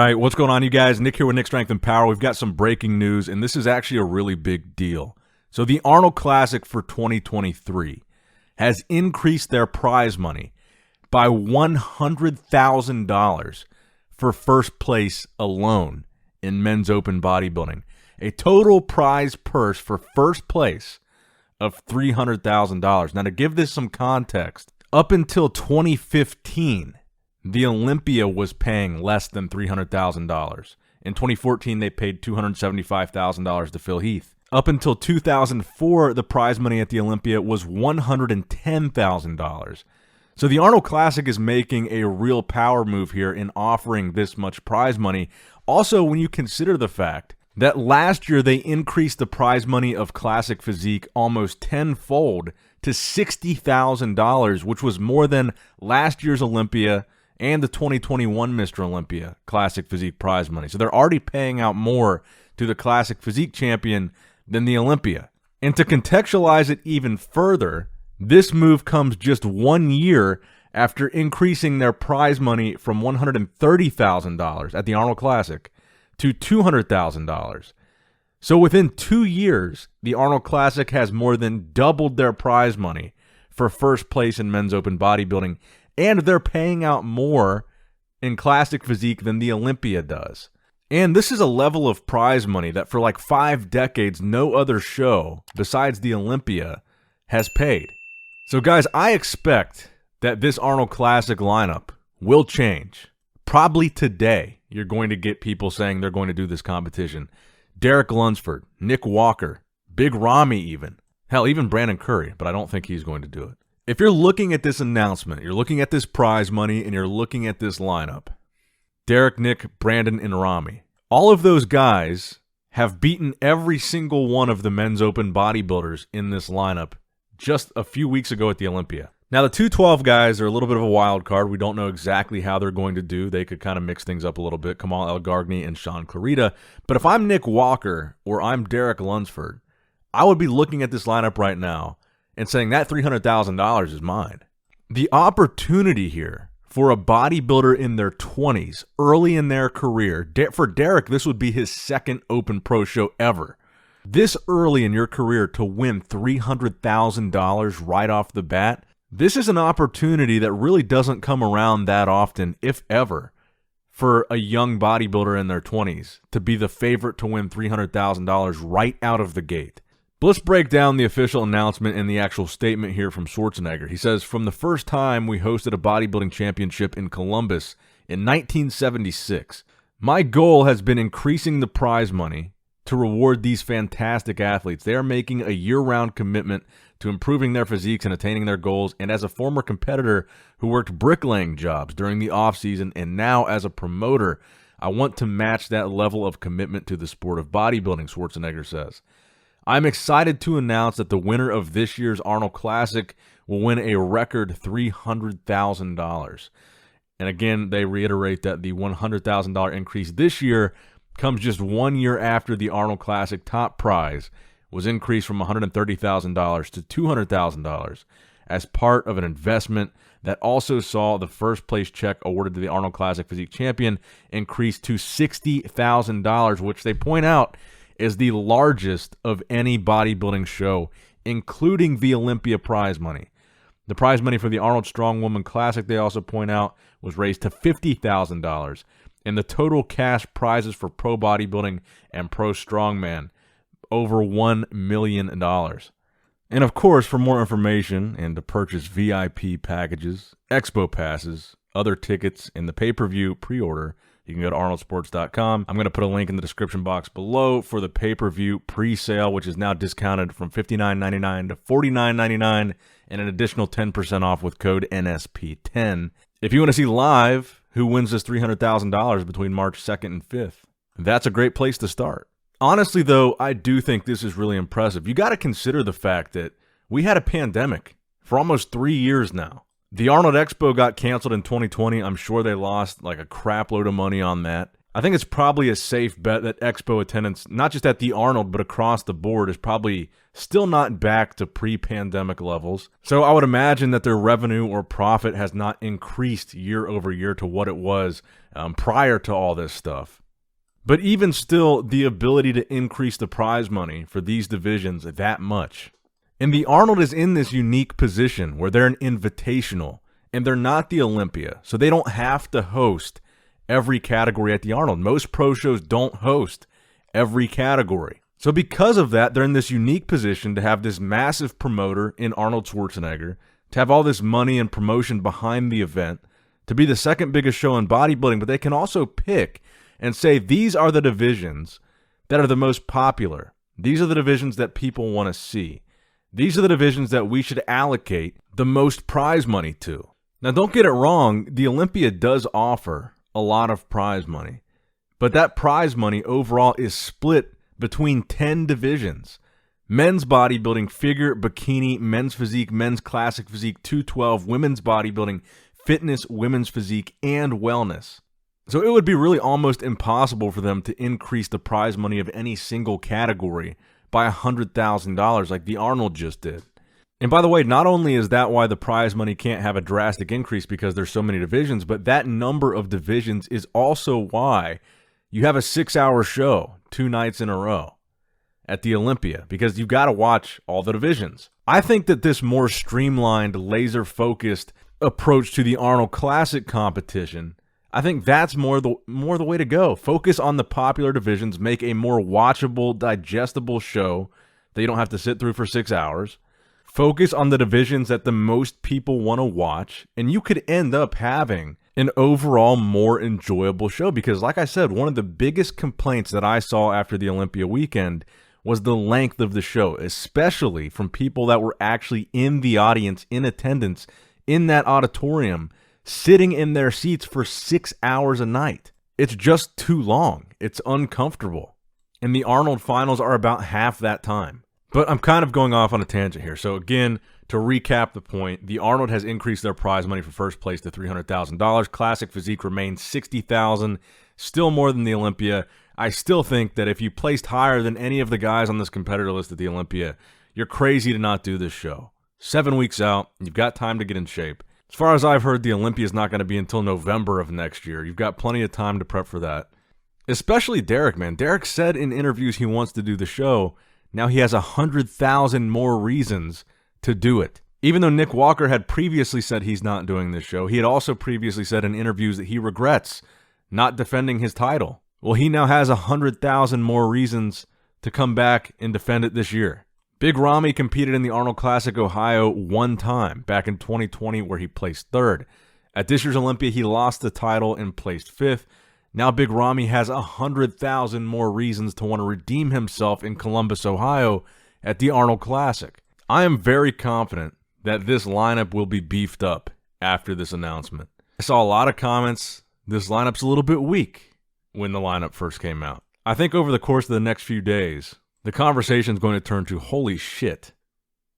right, what's going on, you guys? Nick here with Nick Strength and Power. We've got some breaking news, and this is actually a really big deal. So the Arnold Classic for 2023 has increased their prize money by $100,000 for first place alone in men's open bodybuilding. A total prize purse for first place of $300,000. Now, to give this some context, up until 2015, the Olympia was paying less than $300,000. In 2014, they paid $275,000 to Phil Heath. Up until 2004, the prize money at the Olympia was $110,000. So the Arnold Classic is making a real power move here in offering this much prize money. Also, when you consider the fact that last year they increased the prize money of Classic Physique almost tenfold to $60,000, which was more than last year's Olympia and the 2021 Mr. Olympia Classic Physique prize money. So they're already paying out more to the Classic Physique champion than the Olympia. And to contextualize it even further, this move comes just 1 year after increasing their prize money from $130,000 at the Arnold Classic to $200,000. So within 2 years, the Arnold Classic has more than doubled their prize money for first place in men's open bodybuilding, and they're paying out more in Classic Physique than the Olympia does. And this is a level of prize money that for like 5 decades, no other show besides the Olympia has paid. So guys, I expect that this Arnold Classic lineup will change. Probably today, you're going to get people saying they're going to do this competition. Derek Lunsford, Nick Walker, Big Ramy even. Hell, even Brandon Curry, but I don't think he's going to do it. If you're looking at this announcement, you're looking at this prize money, and you're looking at this lineup, Derek, Nick, Brandon, and Ramy, all of those guys have beaten every single one of the men's open bodybuilders in this lineup just a few weeks ago at the Olympia. Now, the 212 guys are a little bit of a wild card. We don't know exactly how they're going to do. They could kind of mix things up a little bit, Kamal El-Gargni and Sean Clarita. But if I'm Nick Walker or I'm Derek Lunsford, I would be looking at this lineup right now and saying that $300,000 is mine. The opportunity here for a bodybuilder in their 20s, early in their career, for Derek, this would be his second open pro show ever. This early in your career to win $300,000 right off the bat, this is an opportunity that really doesn't come around that often, if ever, for a young bodybuilder in their 20s to be the favorite to win $300,000 right out of the gate. But let's break down the official announcement and the actual statement here from Schwarzenegger. He says, "From the first time we hosted a bodybuilding championship in Columbus in 1976, my goal has been increasing the prize money to reward these fantastic athletes. They are making a year-round commitment to improving their physiques and attaining their goals. And as a former competitor who worked bricklaying jobs during the off-season and now as a promoter, I want to match that level of commitment to the sport of bodybuilding," Schwarzenegger says. "I'm excited to announce that the winner of this year's Arnold Classic will win a record $300,000. And again, they reiterate that the $100,000 increase this year comes just 1 year after the Arnold Classic top prize was increased from $130,000 to $200,000 as part of an investment that also saw the first place check awarded to the Arnold Classic Physique champion increase to $60,000, which they point out is the largest of any bodybuilding show, including the Olympia prize money. The prize money for the Arnold Strongwoman Classic, they also point out, was raised to $50,000, and the total cash prizes for pro bodybuilding and pro strongman over $1 million. And of course, for more information and to purchase VIP packages, expo passes, other tickets, and the pay-per-view pre-order, you can go to arnoldsports.com. I'm going to put a link in the description box below for the pay-per-view pre-sale, which is now discounted from $59.99 to $49.99 and an additional 10% off with code NSP10. If you want to see live who wins this $300,000 between March 2nd and 5th, that's a great place to start. Honestly, though, I do think this is really impressive. You got to consider the fact that we had a pandemic for almost 3 years now. The Arnold Expo got canceled in 2020. I'm sure they lost like a crap load of money on that. I think it's probably a safe bet that expo attendance, not just at the Arnold, but across the board, is probably still not back to pre-pandemic levels. So I would imagine that their revenue or profit has not increased year over year to what it was prior to all this stuff. But even still, the ability to increase the prize money for these divisions that much. And the Arnold is in this unique position where they're an invitational, and they're not the Olympia, so they don't have to host every category at the Arnold. Most pro shows don't host every category. So because of that, they're in this unique position to have this massive promoter in Arnold Schwarzenegger, to have all this money and promotion behind the event, to be the second biggest show in bodybuilding, but they can also pick and say, these are the divisions that are the most popular. These are the divisions that people want to see. These are the divisions that we should allocate the most prize money to. Now, don't get it wrong, the Olympia does offer a lot of prize money, but that prize money overall is split between 10 divisions. Men's bodybuilding, figure, bikini, men's physique, men's classic physique, 212, women's bodybuilding, fitness, women's physique, and wellness. So it would be really almost impossible for them to increase the prize money of any single category by $100,000 like the Arnold just did. And by the way, not only is that why the prize money can't have a drastic increase because there's so many divisions, but that number of divisions is also why you have a 6-hour show 2 nights in a row at the Olympia, because you've got to watch all the divisions. I think that this more streamlined, laser-focused approach to the Arnold Classic competition, I think that's more the way to go. Focus on the popular divisions, make a more watchable, digestible show that you don't have to sit through for 6 hours. Focus on the divisions that the most people want to watch, and you could end up having an overall more enjoyable show. Because like I said, one of the biggest complaints that I saw after the Olympia weekend was the length of the show, especially from people that were actually in the audience, in attendance, in that auditorium, sitting in their seats for 6 hours a night. It's just too long. It's uncomfortable. And the Arnold finals are about half that time. But I'm kind of going off on a tangent here. So again, to recap the point, the Arnold has increased their prize money for first place to $300,000. Classic Physique remains $60,000, still more than the Olympia. I still think that if you placed higher than any of the guys on this competitor list at the Olympia, you're crazy to not do this show. 7 weeks out, you've got time to get in shape. As far as I've heard, the Olympia is not going to be until November of next year. You've got plenty of time to prep for that. Especially Derek, man. Derek said in interviews he wants to do the show. Now he has 100,000 more reasons to do it. Even though Nick Walker had previously said he's not doing this show, he had also previously said in interviews that he regrets not defending his title. Well, he now has 100,000 more reasons to come back and defend it this year. Big Ramy competed in the Arnold Classic Ohio one time, back in 2020, where he placed third. At this year's Olympia, he lost the title and placed fifth. Now Big Ramy has 100,000 more reasons to want to redeem himself in Columbus, Ohio at the Arnold Classic. I am very confident that this lineup will be beefed up after this announcement. I saw a lot of comments, this lineup's a little bit weak when the lineup first came out. I think over the course of the next few days, the conversation is going to turn to, holy shit,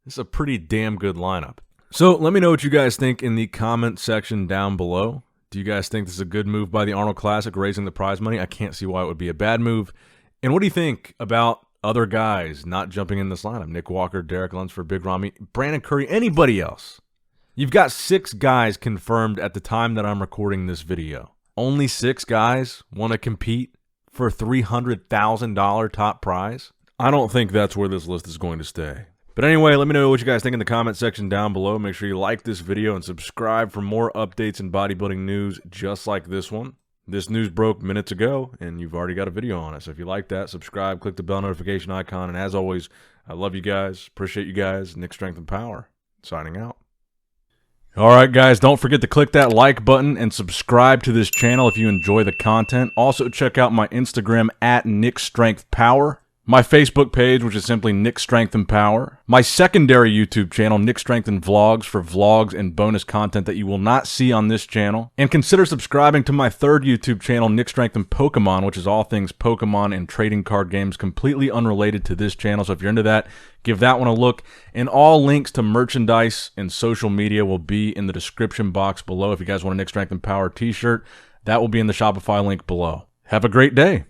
this is a pretty damn good lineup. So let me know what you guys think in the comment section down below. Do you guys think this is a good move by the Arnold Classic, raising the prize money? I can't see why it would be a bad move. And what do you think about other guys not jumping in this lineup? Nick Walker, Derek Lunsford, Big Ramy, Brandon Curry, anybody else? You've got 6 guys confirmed at the time that I'm recording this video. Only 6 guys want to compete for a $300,000 top prize? I don't think that's where this list is going to stay. But anyway, let me know what you guys think in the comment section down below. Make sure you like this video and subscribe for more updates and bodybuilding news just like this one. This news broke minutes ago, and you've already got a video on it. So if you like that, subscribe, click the bell notification icon. And as always, I love you guys. Appreciate you guys. Nick Strength and Power, signing out. All right, guys, don't forget to click that like button and subscribe to this channel if you enjoy the content. Also, check out my Instagram at Nick Strength Power. My Facebook page, which is simply Nick Strength and Power. My secondary YouTube channel, Nick Strength and Vlogs, for vlogs and bonus content that you will not see on this channel. And consider subscribing to my third YouTube channel, Nick Strength and Pokemon, which is all things Pokemon and trading card games, completely unrelated to this channel. So if you're into that, give that one a look. And all links to merchandise and social media will be in the description box below. If you guys want a Nick Strength and Power t-shirt, that will be in the Shopify link below. Have a great day.